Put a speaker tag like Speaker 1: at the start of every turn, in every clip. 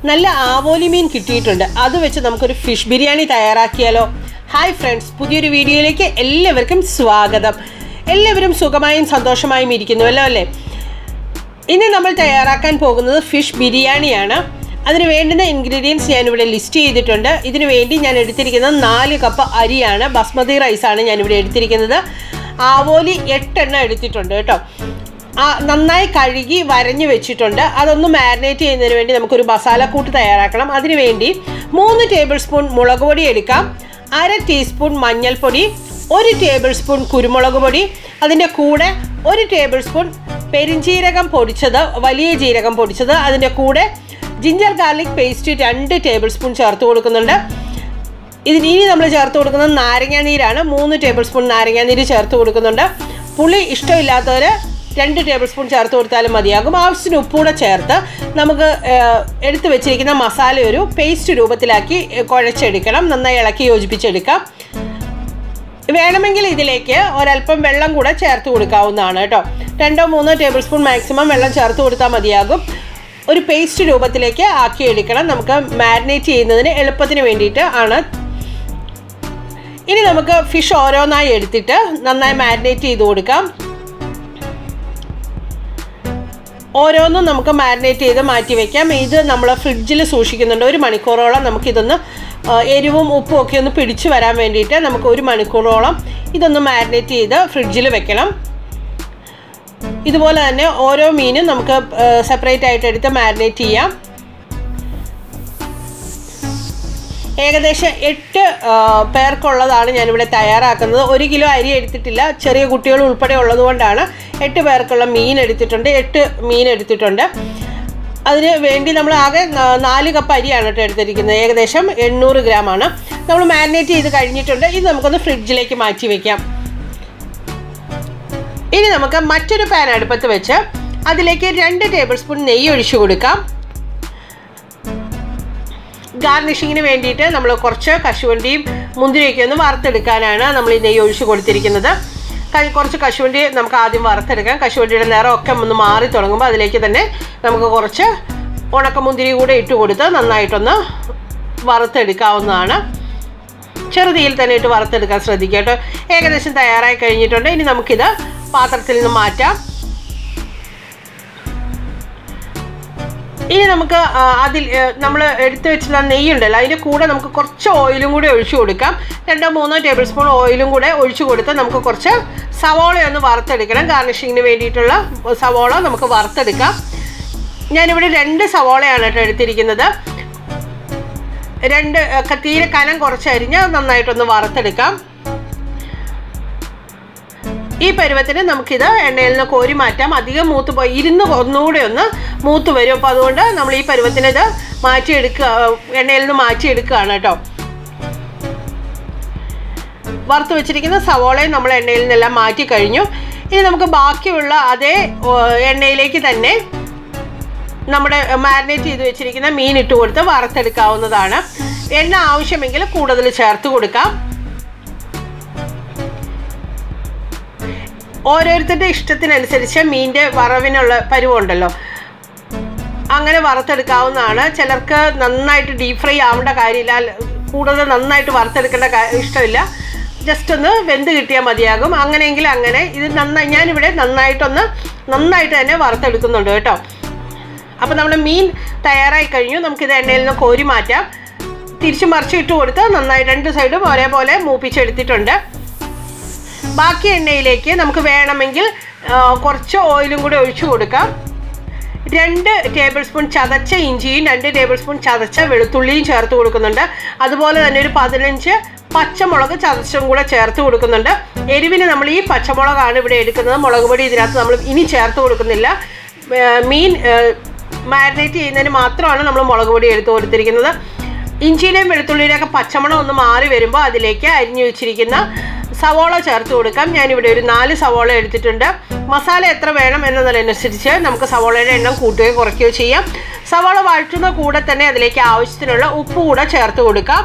Speaker 1: നല്ല ആവോലി മീൻ കിട്ടിയിട്ടുണ്ട്. അത് വെച്ച് നമുക്കൊരു ഫിഷ് ബിരിയാണി തയ്യാറാക്കിയാലോ? ഹായ് ഫ്രണ്ട്സ്, പുതിയൊരു വീഡിയോയിലേക്ക് എല്ലാവർക്കും സ്വാഗതം. എല്ലാവരും സുഖമായും സന്തോഷമായും ഇരിക്കുന്നുവല്ലോ അല്ലേ? ഇന്ന് നമ്മൾ തയ്യാറാക്കാൻ പോകുന്നത് ഫിഷ് ബിരിയാണിയാണ്. അതിന് വേണ്ടുന്ന ഇൻഗ്രീഡിയൻസ് ഞാനിവിടെ ലിസ്റ്റ് ചെയ്തിട്ടുണ്ട്. ഇതിനു വേണ്ടി ഞാൻ എടുത്തിരിക്കുന്നത് 4 കപ്പ് അരിയാണ്. ബസ്മതി റൈസാണ് ഞാനിവിടെ എടുത്തിരിക്കുന്നത്. ആവോലി 8 എണ്ണം എടുത്തിട്ടുണ്ട് കേട്ടോ. നന്നായി കഴുകി വരഞ്ഞു വെച്ചിട്ടുണ്ട്. അതൊന്ന് മാരിനേറ്റ് ചെയ്യുന്നതിന് വേണ്ടി നമുക്കൊരു മസാലക്കൂട്ട് തയ്യാറാക്കണം. അതിനുവേണ്ടി 3 ടേബിൾ സ്പൂൺ മുളക് പൊടി എടുക്കാം, 1/2 ടീസ്പൂൺ മഞ്ഞൾപ്പൊടി, 1 ടേബിൾ സ്പൂൺ കുരുമുളക് പൊടി, അതിൻ്റെ കൂടെ 1 ടേബിൾ സ്പൂൺ പെരിഞ്ജീരകം പൊടിച്ചത്, വലിയ ജീരകം പൊടിച്ചത്, അതിൻ്റെ കൂടെ ginger garlic paste 2 table spoon ചേർത്ത് കൊടുക്കുന്നുണ്ട്. ഇനി നമ്മൾ ചേർത്ത് കൊടുക്കുന്നത് നാരങ്ങാനീരാണ്. 3 ടേബിൾ സ്പൂൺ നാരങ്ങാനീര് ചേർത്ത് കൊടുക്കുന്നുണ്ട്. പുളി ഇഷ്ടമില്ലാത്തവർ 2 ടേബിൾ സ്പൂൺ ചേർത്ത് കൊടുത്താലും മതിയാകും. ആവശ്യത്തിന് ഉപ്പൂടെ ചേർത്ത് നമുക്ക് എടുത്തു വെച്ചിരിക്കുന്ന മസാല ഒരു പേസ്റ്റ് രൂപത്തിലാക്കി കുഴച്ചെടുക്കണം. നന്നായി ഇളക്കി യോജിപ്പിച്ചെടുക്കാം. വേണമെങ്കിൽ ഇതിലേക്ക് ഒരല്പം വെള്ളം കൂടെ ചേർത്ത് കൊടുക്കാവുന്നതാണ് കേട്ടോ. 2-3 ടേബിൾ സ്പൂൺ മാക്സിമം വെള്ളം ചേർത്ത് കൊടുത്താൽ മതിയാകും. ഒരു പേസ്റ്റ് രൂപത്തിലേക്ക് ആക്കിയെടുക്കണം. നമുക്ക് മാരിനേറ്റ് ചെയ്യുന്നതിന് എളുപ്പത്തിന് വേണ്ടിയിട്ട് ആണ്. ഇനി നമുക്ക് ഫിഷ് ഓരോന്നായി എടുത്തിട്ട് നന്നായി മാരിനേറ്റ് ചെയ്ത് കൊടുക്കാം. ഓരോന്നും നമുക്ക് മാരിനേറ്റ് ചെയ്ത് മാറ്റി വയ്ക്കാം. ഇത് നമ്മൾ ഫ്രിഡ്ജിൽ സൂക്ഷിക്കുന്നുണ്ട്. 1 മണിക്കൂറോളം നമുക്കിതൊന്ന് എരിവും ഉപ്പും ഒക്കെ ഒന്ന് പിടിച്ചു വരാൻ വേണ്ടിയിട്ട് നമുക്ക് 1 മണിക്കൂറോളം ഇതൊന്ന് മാരിനേറ്റ് ചെയ്ത് ഫ്രിഡ്ജിൽ വെക്കണം. ഇതുപോലെ തന്നെ ഓരോ മീനും നമുക്ക് സെപ്പറേറ്റ് ആയിട്ട് എടുത്ത് മാരിനേറ്റ് ചെയ്യാം. ഏകദേശം 8 പേർക്കുള്ളതാണ് ഞാനിവിടെ തയ്യാറാക്കുന്നത്. 1 കിലോ അരി എടുത്തിട്ടില്ല, ചെറിയ കുട്ടികൾ ഉൾപ്പെടെ ഉള്ളതുകൊണ്ടാണ് 8 പേർക്കുള്ള മീൻ എടുത്തിട്ടുണ്ട്. 8 മീൻ എടുത്തിട്ടുണ്ട്. അതിന് വേണ്ടി നമ്മൾ ആകെ 4 കപ്പ് അരിയാണ് കേട്ടോ എടുത്തിരിക്കുന്നത്. ഏകദേശം 800 ഗ്രാമാണ്. നമ്മൾ മാരിനേറ്റ് ചെയ്ത് കഴിഞ്ഞിട്ടുണ്ട്. ഇത് നമുക്കൊന്ന് ഫ്രിഡ്ജിലേക്ക് മാറ്റി വയ്ക്കാം. ഇനി നമുക്ക് മറ്റൊരു പാൻ അടുപ്പത്ത് വെച്ച് അതിലേക്ക് 2 ടേബിൾ സ്പൂൺ നെയ്യ് ഒഴിച്ചു കൊടുക്കാം. ഗാർണിഷിങ്ങിന് വേണ്ടിയിട്ട് നമ്മൾ കുറച്ച് കശുവണ്ടിയും മുന്തിരിയൊക്കെ ഒന്ന് വറുത്തെടുക്കാനാണ് നമ്മൾ ഈ നെയ്യ് ഒഴിച്ച് കൊടുത്തിരിക്കുന്നത്. കുറച്ച് കശുവണ്ടി നമുക്ക് ആദ്യം വറുത്തെടുക്കാം. കശുവണ്ടിയുടെ നിറമൊക്കെ ഒന്ന് മാറി തുടങ്ങുമ്പോൾ അതിലേക്ക് തന്നെ നമുക്ക് കുറച്ച് ഉണക്കമുന്തിരി കൂടെ ഇട്ട് കൊടുത്ത് നന്നായിട്ടൊന്ന് വറുത്തെടുക്കാവുന്നതാണ്. ചെറുതീയിൽ തന്നെ ഇട്ട് വറുത്തെടുക്കാൻ ശ്രദ്ധിക്കുക കേട്ടോ. ഏകദേശം തയ്യാറായി കഴിഞ്ഞിട്ടുണ്ട്. ഇനി നമുക്കിത് പാത്രത്തിൽ നിന്ന് മാറ്റാം. ഇനി നമുക്ക് അതിൽ നമ്മൾ എടുത്തു വെച്ചിട്ടുള്ള നെയ്യുണ്ടല്ലോ, അതിൻ്റെ കൂടെ നമുക്ക് കുറച്ച് ഓയിലും കൂടി ഒഴിച്ചു കൊടുക്കാം. 2-3 ടേബിൾ സ്പൂൺ ഓയിലും കൂടെ ഒഴിച്ചു കൊടുത്ത് നമുക്ക് കുറച്ച് സവോളയൊന്ന് വറുത്തെടുക്കണം. ഗാർണിഷിങ്ങിന് വേണ്ടിയിട്ടുള്ള സവോള നമുക്ക് വറുത്തെടുക്കാം. ഞാനിവിടെ 2 സവോളയാണ് കേട്ടോ എടുത്തിരിക്കുന്നത്. 2 തീരെ കനം കുറച്ചരിഞ്ഞ് നന്നായിട്ടൊന്ന് വറുത്തെടുക്കാം. ഈ പരുവത്തിന് നമുക്കിത് എണ്ണയിൽ നിന്ന് കോരി മാറ്റാം. അധികം മൂത്ത് പോയി ഒന്നുകൂടെ ഒന്ന് മൂത്ത് വരും. അപ്പോൾ അതുകൊണ്ട് നമ്മൾ ഈ പരുവത്തിന് ഇത് മാറ്റിയെടുക്കുക, എണ്ണയിൽ നിന്ന് മാറ്റിയെടുക്കുകയാണ് കേട്ടോ. വറുത്ത് വെച്ചിരിക്കുന്ന സവോളയും നമ്മൾ എണ്ണയിൽ നിന്നെല്ലാം മാറ്റി കഴിഞ്ഞു. ഇനി നമുക്ക് ബാക്കിയുള്ള അതേ എണ്ണയിലേക്ക് തന്നെ നമ്മുടെ മാരിനേറ്റ് ചെയ്ത് വെച്ചിരിക്കുന്ന മീൻ ഇട്ട് കൊടുത്ത് വറുത്തെടുക്കാവുന്നതാണ്. എണ്ണ ആവശ്യമെങ്കിൽ കൂടുതൽ ചേർത്ത് കൊടുക്കാം. ഓരോരുത്തരുടെ ഇഷ്ടത്തിനനുസരിച്ച് മീനിൻ്റെ വറവിനുള്ള പരുവുണ്ടല്ലോ, അങ്ങനെ വറുത്തെടുക്കാവുന്നതാണ്. ചിലർക്ക് നന്നായിട്ട് ഡീപ് ഫ്രൈ ആവേണ്ട കാര്യമില്ല, കൂടുതൽ നന്നായിട്ട് വറുത്തെടുക്കേണ്ട ഇഷ്ടമില്ല, ജസ്റ്റ് ഒന്ന് വെന്ത് കിട്ടിയാൽ മതിയാകും. അങ്ങനെയെങ്കിൽ അങ്ങനെ. ഇത് ഞാനിവിടെ നന്നായിട്ട് തന്നെ വറുത്തെടുക്കുന്നുണ്ട് കേട്ടോ. അപ്പോൾ നമ്മുടെ മീൻ തയ്യാറായി കഴിഞ്ഞു. നമുക്കിത് എണ്ണയിൽ നിന്ന് കോരി മാറ്റാം. തിരിച്ച് മറിച്ച് ഇട്ട് കൊടുത്ത് നന്നായി 2 സൈഡും ഒരേപോലെ മൂപ്പിച്ചെടുത്തിട്ടുണ്ട്. ബാക്കി എണ്ണയിലേക്ക് നമുക്ക് വേണമെങ്കിൽ കുറച്ച് ഓയിലും കൂടി ഒഴിച്ചു കൊടുക്കാം. 2 ടേബിൾ സ്പൂൺ ചതച്ച ഇഞ്ചിയും 2 ടേബിൾ സ്പൂൺ ചതച്ച വെളുത്തുള്ളിയും ചേർത്ത് കൊടുക്കുന്നുണ്ട്. അതുപോലെ തന്നെ ഒരു 15 പച്ചമുളക് ചതച്ചും കൂടെ ചേർത്ത് കൊടുക്കുന്നുണ്ട്. എരിവിന് നമ്മൾ ഈ പച്ചമുളകാണ് ഇവിടെ എടുക്കുന്നത്. മുളക് പൊടി ഇതിനകത്ത് നമ്മൾ ഇനി ചേർത്ത് കൊടുക്കുന്നില്ല. മീൻ മാരിനേറ്റ് ചെയ്യുന്നതിന് മാത്രമാണ് നമ്മൾ മുളക് പൊടി എടുത്ത് കൊടുത്തിരിക്കുന്നത്. ഇഞ്ചിയിലെയും വെളുത്തുള്ളിയിലൊക്കെ പച്ചമണം ഒന്ന് മാറി വരുമ്പോൾ അതിലേക്ക് അരിഞ്ഞു വെച്ചിരിക്കുന്ന സവോള ചേർത്ത് കൊടുക്കാം. ഞാനിവിടെ ഒരു 4 സവോള എടുത്തിട്ടുണ്ട്. മസാല എത്ര വേണം എന്നതിനനുസരിച്ച് നമുക്ക് സവോളയുടെ എണ്ണം കൂട്ടുകയോ കുറയ്ക്കുകയോ ചെയ്യാം. സവോള വഴറ്റുന്ന കൂടെ തന്നെ അതിലേക്ക് ആവശ്യത്തിനുള്ള ഉപ്പ് കൂടെ ചേർത്ത് കൊടുക്കാം.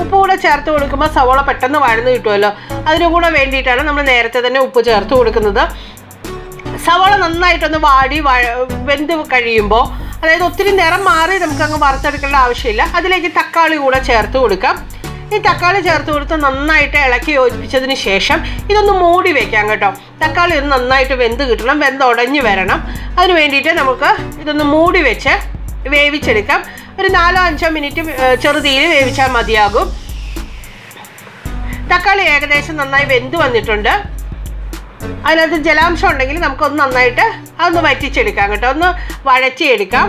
Speaker 1: ഉപ്പ് കൂടെ ചേർത്ത് കൊടുക്കുമ്പോൾ സവോള പെട്ടെന്ന് വഴന്ന് കിട്ടുമല്ലോ, അതിനു കൂടെ വേണ്ടിയിട്ടാണ് നമ്മൾ നേരത്തെ തന്നെ ഉപ്പ് ചേർത്ത് കൊടുക്കുന്നത്. സവാള നന്നായിട്ടൊന്ന് വാടി വെന്ത് കഴിയുമ്പോൾ അതായത് ഒത്തിരി നിറം മാറി നമുക്കങ്ങ് വറുത്തെടുക്കേണ്ട ആവശ്യമില്ല. അതിലേക്ക് തക്കാളി കൂടെ ചേർത്ത് കൊടുക്കാം. ഈ തക്കാളി ചേർത്ത് കൊടുത്ത് നന്നായിട്ട് ഇളക്കി യോജിപ്പിച്ചതിന് ശേഷം ഇതൊന്ന് മൂടി വയ്ക്കാം കേട്ടോ. തക്കാളി ഒന്ന് നന്നായിട്ട് വെന്ത് കിട്ടണം, വെന്തുടഞ്ഞ് വരണം. അതിന് വേണ്ടിയിട്ട് നമുക്ക് ഇതൊന്ന് മൂടി വെച്ച് വേവിച്ചെടുക്കാം. ഒരു 4-5 മിനിറ്റ് ചെറുതീയിൽ വേവിച്ചാൽ മതിയാകും. തക്കാളി ഏകദേശം നന്നായി വെന്ത് വന്നിട്ടുണ്ട്. അതിനകത്ത് ജലാംശം ഉണ്ടെങ്കിൽ നമുക്കൊന്ന് നന്നായിട്ട് അതൊന്ന് വറ്റിച്ചെടുക്കാം കേട്ടോ, ഒന്ന് വഴറ്റിയെടുക്കാം.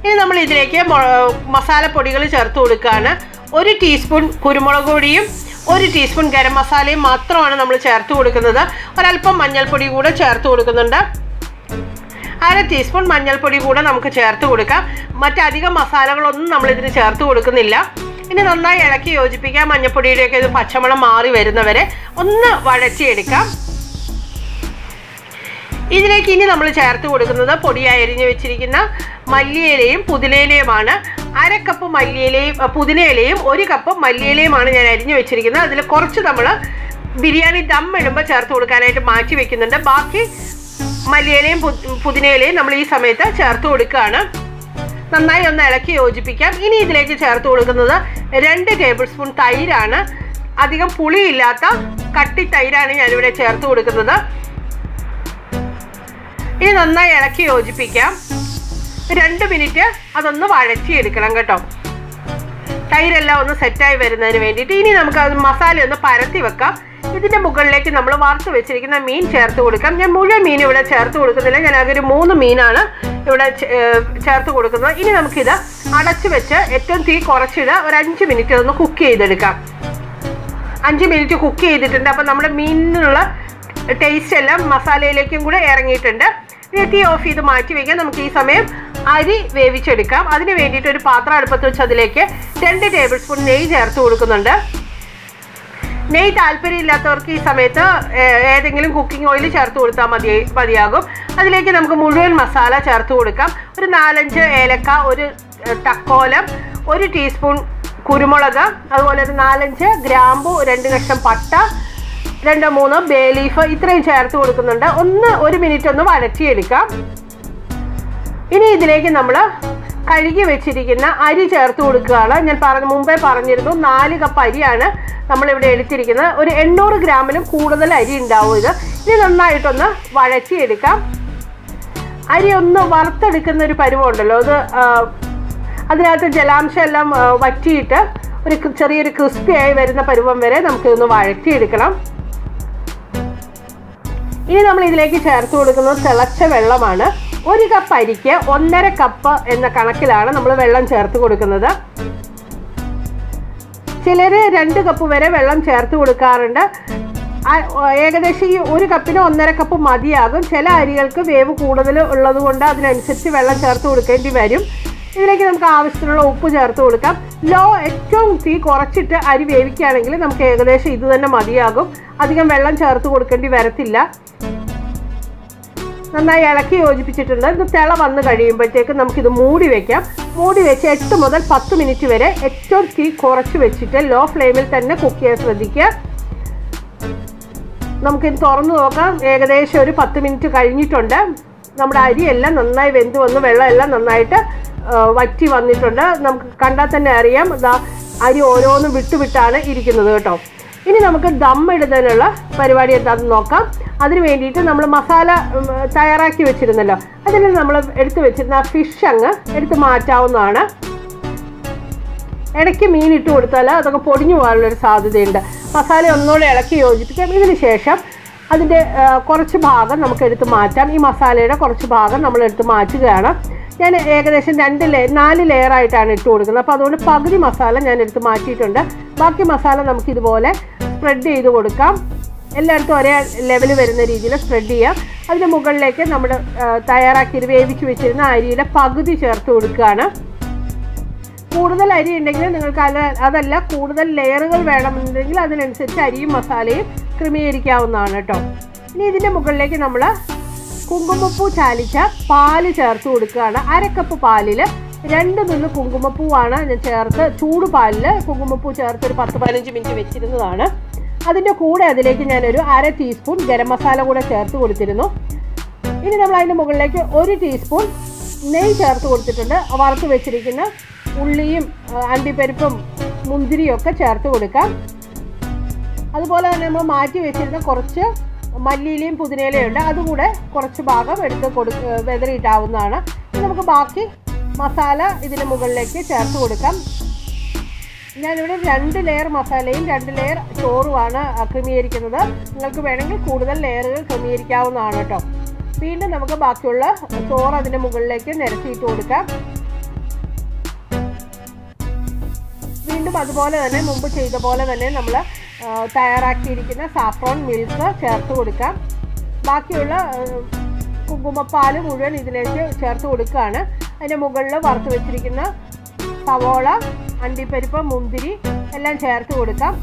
Speaker 1: ഇനി നമ്മൾ ഇതിലേക്ക് മസാലപ്പൊടികൾ ചേർത്ത് കൊടുക്കുകയാണ്. 1 ടീസ്പൂൺ കുരുമുളക് പൊടിയും 1 ടീസ്പൂൺ ഗരം മസാലയും മാത്രമാണ് നമ്മൾ ചേർത്ത് കൊടുക്കുന്നത്. ഒരല്പം മഞ്ഞൾപ്പൊടി കൂടെ ചേർത്ത് കൊടുക്കുന്നുണ്ട്. 1/2 ടീസ്പൂൺ മഞ്ഞൾപ്പൊടി കൂടെ നമുക്ക് ചേർത്ത് കൊടുക്കാം. മറ്റധികം മസാലകളൊന്നും നമ്മളിതിന് ചേർത്ത് കൊടുക്കുന്നില്ല. ഇനി നന്നായി ഇളക്കി യോജിപ്പിക്കാം. മഞ്ഞൾപ്പൊടിയുടെയൊക്കെ ഇത് പച്ചമണം മാറി വരുന്നവരെ ഒന്ന് വഴറ്റിയെടുക്കാം. ഇതിലേക്ക് ഇനി നമ്മൾ ചേർത്ത് കൊടുക്കുന്നത് പൊടിയായി അരിഞ്ഞ് വെച്ചിരിക്കുന്ന മല്ലിയിലയും പുതിനയിലയുമാണ്. 1/2 കപ്പ് പുതിനയിലയും 1 കപ്പ് മല്ലിയിലയുമാണ് ഞാൻ അരിഞ്ഞ് വെച്ചിരിക്കുന്നത്. അതിൽ കുറച്ച് നമ്മൾ ബിരിയാണി ദം ഇടുമ്പോൾ ചേർത്ത് കൊടുക്കാനായിട്ട് മാറ്റി വെക്കുന്നുണ്ട്. ബാക്കി മല്ലിയിലയും പുതിനയിലയും നമ്മൾ ഈ സമയത്ത് ചേർത്ത് കൊടുക്കുകയാണ്. നന്നായി ഒന്ന് ഇളക്കി യോജിപ്പിക്കാം. ഇനി ഇതിലേക്ക് ചേർത്ത് കൊടുക്കുന്നത് 2 ടേബിൾ സ്പൂൺ തൈരാണ്. അധികം പുളിയില്ലാത്ത കട്ടി തൈരാണ് ഞാനിവിടെ ചേർത്ത് കൊടുക്കുന്നത്. ഇനി നന്നായി ഇളക്കി യോജിപ്പിക്കാം. 2 മിനിറ്റ് അതൊന്ന് വഴറ്റിയെടുക്കണം കേട്ടോ, തൈരെല്ലാം ഒന്ന് സെറ്റായി വരുന്നതിന് വേണ്ടിയിട്ട്. ഇനി നമുക്ക് അത് മസാല ഒന്ന് പരത്തി വെക്കാം. ഇതിൻ്റെ മുകളിലേക്ക് നമ്മൾ വറുത്ത് വെച്ചിരിക്കുന്ന മീൻ ചേർത്ത് കൊടുക്കാം. ഞാൻ മുഴുവൻ മീൻ ഇവിടെ ചേർത്ത് കൊടുക്കുന്നില്ല, ഞാൻ ആകെ ഒരു 3 മീനാണ് ഇവിടെ ചേർത്ത് കൊടുക്കുന്നത്. ഇനി നമുക്കിത് അടച്ച് വെച്ച് ഏറ്റവും തീ കുറച്ചിട്ട് ഒരു 5 മിനിറ്റ് ഒന്ന് കുക്ക് ചെയ്തെടുക്കാം. 5 മിനിറ്റ് കുക്ക് ചെയ്തിട്ടുണ്ട്. അപ്പം നമ്മുടെ മീനിനുള്ള ടേസ്റ്റ് എല്ലാം മസാലയിലേക്കും കൂടെ ഇറങ്ങിയിട്ടുണ്ട്. ഇനി തീ ഓഫ് ചെയ്ത് മാറ്റി വയ്ക്കാം. നമുക്ക് ഈ സമയം അരി വേവിച്ചെടുക്കാം. അതിന് വേണ്ടിയിട്ട് ഒരു പാത്രം അടുപ്പത്ത് വെച്ച് അതിലേക്ക് 2 ടേബിൾ സ്പൂൺ നെയ്യ് ചേർത്ത് കൊടുക്കുന്നുണ്ട്. നെയ്യ് താല്പര്യമില്ലാത്തവർക്ക് ഈ സമയത്ത് ഏതെങ്കിലും കുക്കിംഗ് ഓയിൽ ചേർത്ത് കൊടുത്താൽ മതിയാകും. അതിലേക്ക് നമുക്ക് മുഴുവൻ മസാല ചേർത്ത് കൊടുക്കാം. ഒരു 4-5 ഏലക്ക, 1 തക്കോലം, 1 ടീസ്പൂൺ കുരുമുളക്, അതുപോലെ ഒരു 4-5 ഗ്രാമ്പു, 2 കഷ്ണം പട്ട, 2-3 ബേ ലീഫ്, ഇത്രയും ചേർത്ത് കൊടുക്കുന്നുണ്ട്. 1 മിനിറ്റ് ഒന്ന് വഴറ്റിയെടുക്കാം. ഇനി ഇതിലേക്ക് നമ്മൾ കഴുകി വെച്ചിരിക്കുന്ന അരി ചേർത്ത് കൊടുക്കുകയാണ്. ഞാൻ മുമ്പേ പറഞ്ഞിരുന്നു 4 കപ്പ് അരിയാണ് നമ്മളിവിടെ എടുത്തിരിക്കുന്നത്. ഒരു 800 ഗ്രാമിലും കൂടുതൽ അരി ഉണ്ടാവും ഇത്. ഇനി നന്നായിട്ടൊന്ന് വഴറ്റിയെടുക്കാം. അരി ഒന്ന് വറുത്തെടുക്കുന്ന ഒരു പരുവമുണ്ടല്ലോ, അത് അതിനകത്ത് ജലാംശം എല്ലാം വറ്റിയിട്ട് ഒരു ചെറിയൊരു ക്രിസ്പിയായി വരുന്ന പരുവം വരെ നമുക്കിതൊന്ന് വഴറ്റിയെടുക്കണം. ഇനി നമ്മൾ ഇതിലേക്ക് ചേർത്ത് കൊടുക്കുന്നത് തിളച്ച വെള്ളമാണ്. 1 കപ്പ് അരിക്ക് 1.5 കപ്പ് എന്ന കണക്കിലാണ് നമ്മൾ വെള്ളം ചേർത്ത് കൊടുക്കുന്നത്. ചിലർ 2 കപ്പ് വരെ വെള്ളം ചേർത്ത് കൊടുക്കാറുണ്ട്. ഏകദേശം ഈ 1 കപ്പിന് 1.5 കപ്പ് മതിയാകും. ചില അരികൾക്ക് വേവ് കൂടുതൽ ഉള്ളത് കൊണ്ട് അതിനനുസരിച്ച് വെള്ളം ചേർത്ത് കൊടുക്കേണ്ടി വരും. ഇതിലേക്ക് നമുക്ക് ആവശ്യത്തിനുള്ള ഉപ്പ് ചേർത്ത് കൊടുക്കാം. ഏറ്റവും തീ കുറച്ചിട്ട് അരി വേവിക്കുകയാണെങ്കിൽ നമുക്ക് ഏകദേശം ഇത് തന്നെ മതിയാകും. അധികം വെള്ളം ചേർത്ത് കൊടുക്കേണ്ടി വരത്തില്ല. നന്നായി ഇളക്കി യോജിപ്പിച്ചിട്ടുണ്ട്. ഇത് തിള വന്ന് കഴിയുമ്പോഴത്തേക്ക് നമുക്കിത് മൂടി വയ്ക്കാം. മൂടി വെച്ച് 8 മുതൽ 10 മിനിറ്റ് വരെ ഏറ്റവും തീ കുറച്ച് വെച്ചിട്ട് ലോ ഫ്ലെയിമിൽ തന്നെ കുക്ക് ചെയ്യാൻ ശ്രദ്ധിക്കുക. നമുക്കിത് തുറന്നു നോക്കാം. ഏകദേശം ഒരു 10 മിനിറ്റ് കഴിഞ്ഞിട്ടുണ്ട്. നമ്മുടെ അരിയെല്ലാം നന്നായി വെന്ത് വന്ന് വെള്ളമെല്ലാം നന്നായിട്ട് വറ്റി വന്നിട്ടുണ്ട്. നമുക്ക് കണ്ടാൽ തന്നെ അറിയാം അരി ഓരോന്നും വിട്ടുവിട്ടാണ് ഇരിക്കുന്നത് കേട്ടോ. ഇനി നമുക്ക് ദം ഇടുന്നതിനുള്ള പരിപാടി എന്താണെന്ന് നോക്കാം. അതിന് വേണ്ടിയിട്ട് നമ്മൾ മസാല തയ്യാറാക്കി വെച്ചിരുന്നല്ലോ, അതിൽ നമ്മൾ എടുത്ത് വെച്ചിരുന്ന ഫിഷ് അങ്ങ് എടുത്ത് മാറ്റാവുന്നതാണ്. ഇടയ്ക്ക് മീൻ ഇട്ട് കൊടുത്താൽ അതൊക്കെ പൊടിഞ്ഞു പോകാനുള്ളൊരു സാധ്യതയുണ്ട്. മസാല ഒന്നുകൂടെ ഇളക്കി യോജിപ്പിക്കാം. ഇതിന് ശേഷം അതിൻ്റെ കുറച്ച് ഭാഗം നമുക്ക് എടുത്ത് മാറ്റാം. ഈ മസാലയുടെ കുറച്ച് ഭാഗം നമ്മൾ എടുത്ത് മാറ്റുകയാണ്. ഞാൻ ഏകദേശം 4 ലെയറായിട്ടാണ് ഇട്ട് കൊടുക്കുന്നത്. അപ്പോൾ അതുകൊണ്ട് പകുതി മസാല ഞാൻ എടുത്ത് മാറ്റിയിട്ടുണ്ട്. ബാക്കി മസാല നമുക്കിതുപോലെ സ്പ്രെഡ് ചെയ്ത് കൊടുക്കാം. എല്ലായിടത്തും ഒരേ ലെവൽ വരുന്ന രീതിയിൽ സ്പ്രെഡ് ചെയ്യാം. അതിന് മുകളിലേക്ക് നമ്മൾ തയ്യാറാക്കി വേവിച്ച് വെച്ചിരുന്ന അരിയുടെ പകുതി ചേർത്ത് കൊടുക്കുകയാണ്. കൂടുതൽ അരി ഉണ്ടെങ്കിൽ നിങ്ങൾക്ക് അതല്ല കൂടുതൽ ലെയറുകൾ വേണമെന്നുണ്ടെങ്കിൽ അതിനനുസരിച്ച് അരിയും മസാലയും ക്രമീകരിക്കാവുന്നതാണ് കേട്ടോ. ഇനി ഇതിൻ്റെ മുകളിലേക്ക് നമ്മൾ കുങ്കുമപ്പൂ ചാലിച്ച പാല് ചേർത്ത് കൊടുക്കുകയാണ്. 1/2 കപ്പ് പാലിൽ 2 നുള്ളു കുങ്കുമപ്പൂവാണ് ഞാൻ ചേർത്ത് ചൂട് പാലിൽ കുങ്കുമപ്പൂ ചേർത്ത് ഒരു 10-15 മിനിറ്റ് വെച്ചിരുന്നതാണ്. അതിൻ്റെ കൂടെ അതിലേക്ക് ഞാനൊരു 1/2 ടീസ്പൂൺ ഗരം മസാല കൂടെ ചേർത്ത് കൊടുത്തിരുന്നു. ഇനി നമ്മൾ അതിൻ്റെ മുകളിലേക്ക് 1 ടീസ്പൂൺ നെയ്യ് ചേർത്ത് കൊടുത്തിട്ടുണ്ട്. വറുത്ത് വെച്ചിരിക്കുന്ന ഉള്ളിയും അണ്ടിപ്പരിപ്പും മുന്തിരിയും ഒക്കെ ചേർത്ത് കൊടുക്കാം. അതുപോലെ തന്നെ നമ്മൾ മാറ്റി വെച്ചിരുന്ന കുറച്ച് മല്ലിയിലയും പുതിനയിലയും ഉണ്ട്, അതുകൂടെ കുറച്ച് ഭാഗം എടുത്ത് വെതറിയിട്ടാവുന്നതാണ്. ഇനി നമുക്ക് ബാക്കി മസാല ഇതിന് മുകളിലേക്ക് ചേർത്ത് കൊടുക്കാം. ഞാനിവിടെ 2 ലെയർ മസാലയും 2 ലെയർ ചോറുമാണ് ക്രമീകരിക്കുന്നത്. നിങ്ങൾക്ക് വേണമെങ്കിൽ കൂടുതൽ ലെയറുകൾ ക്രമീകരിക്കാവുന്നതാണ് കേട്ടോ. വീണ്ടും നമുക്ക് ബാക്കിയുള്ള ചോറ് അതിൻ്റെ മുകളിലേക്ക് നിരത്തിയിട്ട് കൊടുക്കാം. വീണ്ടും അതുപോലെ തന്നെ മുമ്പ് ചെയ്ത പോലെ തന്നെ നമ്മൾ തയ്യാറാക്കിയിരിക്കുന്ന സാഫ്രോൺ മിൽക്ക് ചേർത്ത് കൊടുക്കാം. ബാക്കിയുള്ള കുങ്കുമപ്പാൽ മുഴുവൻ ഇതിലേക്ക് ചേർത്ത് കൊടുക്കുകയാണ്. അതിൻ്റെ മുകളിൽ വറുത്ത് വെച്ചിരിക്കുന്ന സവോള, അണ്ടിപ്പരിപ്പ്, മുന്തിരി എല്ലാം ചേർത്ത് കൊടുക്കാം.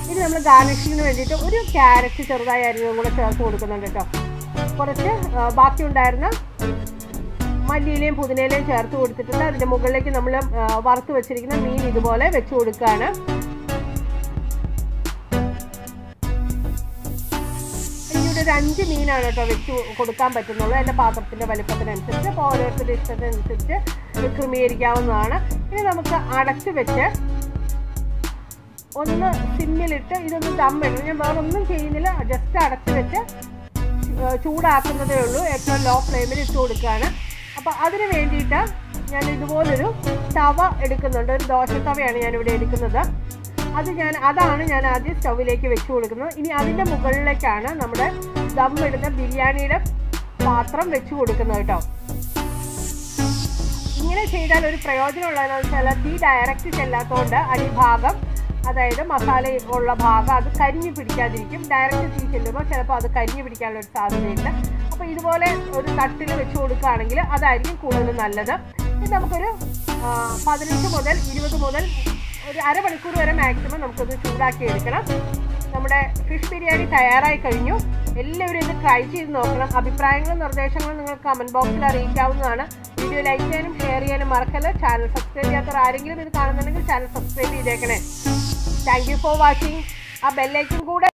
Speaker 1: ഇനി നമ്മൾ ഗാർണിഷിങ്ങിന് വേണ്ടിയിട്ട് ഒരു ക്യാരറ്റ് ചെറുതായി അരിഞ്ഞതും കൂടെ ചേർത്ത് കൊടുക്കുന്നുണ്ട് കേട്ടോ. കുറച്ച് ബാക്കി ഉണ്ടായിരുന്ന മല്ലിയിലയും പുതിനയിലയും ചേർത്ത് കൊടുത്തിട്ടുണ്ട്. അതിൻ്റെ മുകളിലേക്ക് നമ്മൾ വറുത്ത് വെച്ചിരിക്കുന്ന മീൻ ഇതുപോലെ വെച്ച് കൊടുക്കുകയാണ്. എനിക്കിവിടെ ഒരു 5 മീനാണ് കേട്ടോ വെച്ച് കൊടുക്കാൻ പറ്റുന്നുള്ളൂ, എൻ്റെ പാത്രത്തിൻ്റെ വലിപ്പത്തിനനുസരിച്ച്. അപ്പോൾ ഓരോരുത്തരുടെ ഇഷ്ടത്തിനനുസരിച്ച് ക്രമീകരിക്കാവുന്നതാണ്. ഇനി നമുക്ക് അടച്ച് വെച്ച് ഒന്ന് സിമ്മിലിട്ട് ഇതൊന്ന് ദമ്മിടണം. ഞാൻ വേറെ ഒന്നും ചെയ്യുന്നില്ല, ജസ്റ്റ് അടച്ച് വെച്ച് ചൂടാക്കുന്നതേ ഉള്ളൂ. ഏറ്റവും ലോ ഫ്ലെയിമിൽ ഇട്ട് കൊടുക്കുകയാണ്. അപ്പോൾ അതിന് വേണ്ടിയിട്ട് ഞാൻ ഇതുപോലൊരു തവ എടുക്കുന്നുണ്ട്. ഒരു ദോശത്തവയാണ് ഞാനിവിടെ എടുക്കുന്നത്. അതാണ് ഞാൻ ആദ്യം സ്റ്റൗവിലേക്ക് വെച്ച് കൊടുക്കുന്നത്. ഇനി അതിൻ്റെ മുകളിലേക്കാണ് നമ്മുടെ ദമ്മിടുന്ന ബിരിയാണിയുടെ പാത്രം വെച്ച് കൊടുക്കുന്നത് കേട്ടോ. ഇങ്ങനെ ചെയ്താൽ ഒരു പ്രയോജനമുള്ളതെന്ന് വെച്ചാൽ തീ ഡയറക്റ്റ് ചെല്ലാത്തതുകൊണ്ട് അടിഭാഗം, അതായത് മസാല ഉള്ള ഭാഗം അത് കരിഞ്ഞു പിടിക്കാതിരിക്കും. ഡയറക്റ്റ് തീ ചെല്ലുമ്പോൾ ചിലപ്പോൾ അത് കരിഞ്ഞു പിടിക്കാനുള്ളൊരു സാധ്യതയുണ്ട്. അപ്പോൾ ഇതുപോലെ ഒരു തട്ടിൽ വെച്ച് കൊടുക്കുകയാണെങ്കിൽ അതായിരിക്കും കൂടുതൽ നല്ലത്. ഇത് നമുക്കൊരു 15 മുതൽ 20 മുതൽ ഒരു അരമണിക്കൂർ വരെ മാക്സിമം നമുക്കൊന്ന് ചൂടാക്കി എടുക്കണം. നമ്മുടെ ഫിഷ് ബിരിയാണി തയ്യാറായി കഴിഞ്ഞു. എല്ലാവരും ഇത് ട്രൈ ചെയ്ത് നോക്കണം. അഭിപ്രായങ്ങളും നിർദ്ദേശങ്ങളും നിങ്ങൾക്ക് കമൻറ്റ് ബോക്സിൽ അറിയിക്കാവുന്നതാണ്. വീഡിയോ ലൈക്ക് ചെയ്യാനും ഷെയർ ചെയ്യാനും മറക്കല്ല. ചാനൽ സബ്സ്ക്രൈബ് ചെയ്യാത്തവർ ആരെങ്കിലും ഇത് കാണുന്നുണ്ടെങ്കിൽ ചാനൽ സബ്സ്ക്രൈബ് ചെയ്തേക്കണേ. Thank you for watching. ആ ബെല്ലൈക്കൺ കൂടെ